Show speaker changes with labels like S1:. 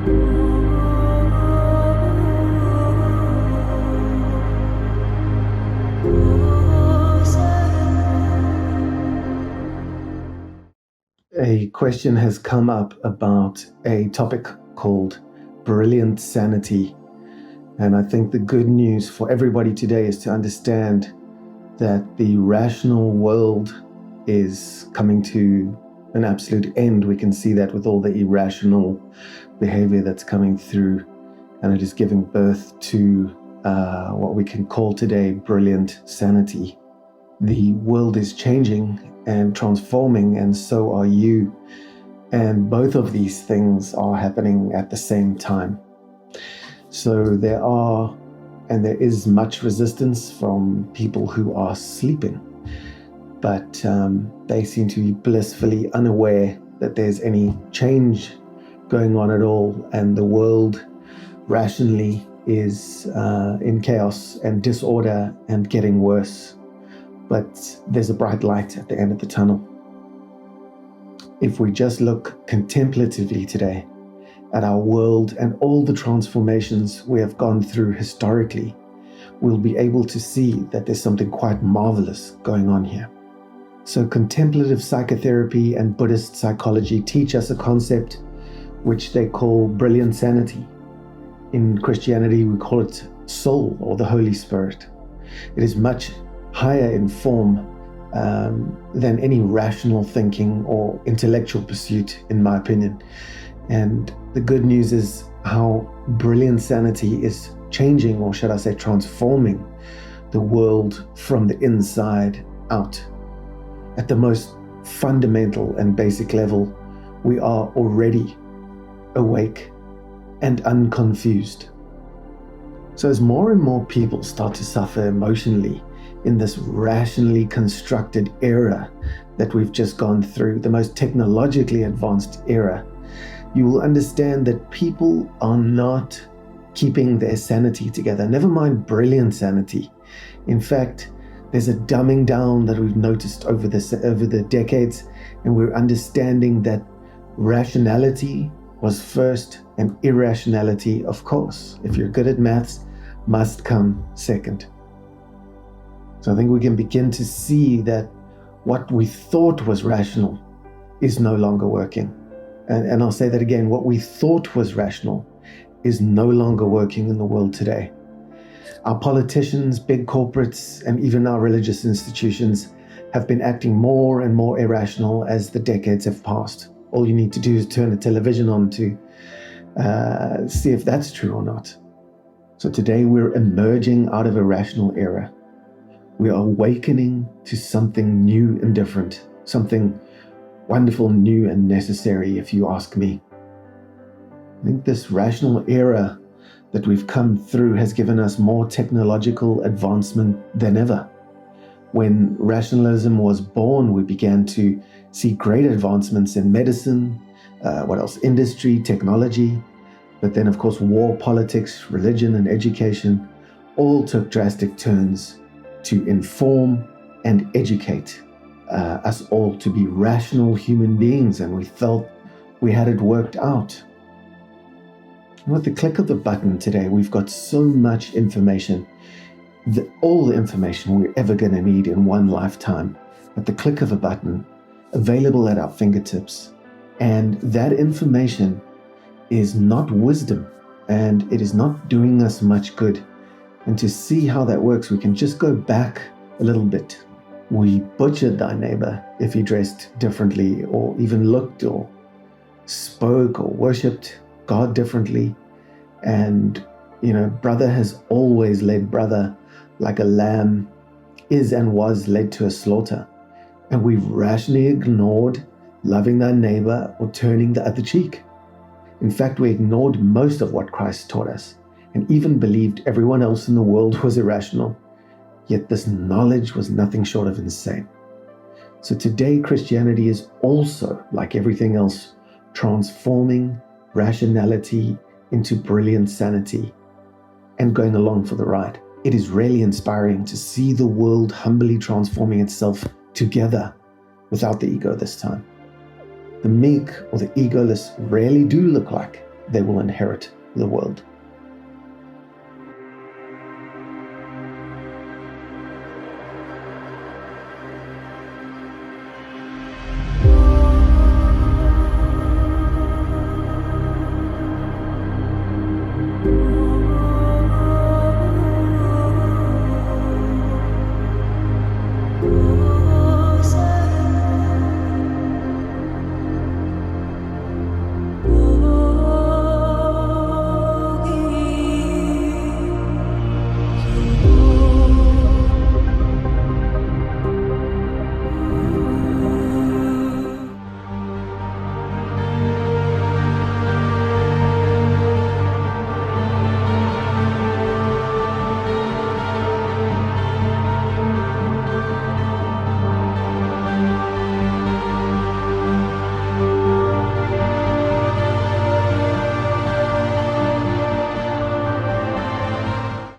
S1: A question has come up about a topic called Brilliant Sanity. And I think the good news for everybody today is to understand that the rational world is coming to an absolute end. We can see that with all the irrational behavior that's coming through, and it is giving birth to what we can call today brilliant sanity. The world is changing and transforming, and so are you. And both of these things are happening at the same time. So there is much resistance from people who are sleeping, but they seem to be blissfully unaware that there's any change going on at all, and the world rationally is in chaos and disorder and getting worse. But there's a bright light at the end of the tunnel. If we just look contemplatively today at our world and all the transformations we have gone through historically, we'll be able to see that there's something quite marvelous going on here. So contemplative psychotherapy and Buddhist psychology teach us a concept which they call brilliant sanity. In Christianity, we call it soul or the Holy Spirit. It is much higher in form than any rational thinking or intellectual pursuit, in my opinion. And the good news is how brilliant sanity is changing, or should I say transforming, the world from the inside out. At the most fundamental and basic level, we are already awake and unconfused. So as more and more people start to suffer emotionally in this rationally constructed era that we've just gone through, the most technologically advanced era, you will understand that people are not keeping their sanity together, never mind brilliant sanity. In fact, there's a dumbing down that we've noticed over the decades, and we're understanding that rationality was first and irrationality, of course, if you're good at maths, must come second. So I think we can begin to see that what we thought was rational is no longer working. And I'll say that again, what we thought was rational is no longer working in the world today. Our politicians, big corporates, and even our religious institutions have been acting more and more irrational as the decades have passed. All you need to do is turn the television on to see if that's true or not. So today we're emerging out of a rational era. We are awakening to something new and different, something wonderful, new and necessary, if you ask me. I think this rational era that we've come through has given us more technological advancement than ever. When rationalism was born, we began to see great advancements in medicine, industry, technology. But then, of course, war, politics, religion, and education all took drastic turns to inform and educate us all to be rational human beings, and we felt we had it worked out. And with the click of the button today, we've got so much information, all the information we're ever going to need in one lifetime, at the click of a button, available at our fingertips. And that information is not wisdom, and it is not doing us much good. And to see how that works, we can just go back a little bit. We butchered thy neighbor if he dressed differently, or even looked or spoke or worshipped God differently. And, brother has always led brother like a lamb is and was led to a slaughter. And we rationally ignored loving thy neighbor or turning the other cheek. In fact, we ignored most of what Christ taught us, and even believed everyone else in the world was irrational. Yet this knowledge was nothing short of insane. So today, Christianity is also, like everything else, transforming rationality into brilliant sanity and going along for the ride. It is really inspiring to see the world humbly transforming itself together without the ego this time. The meek or the egoless rarely do look like they will inherit the world.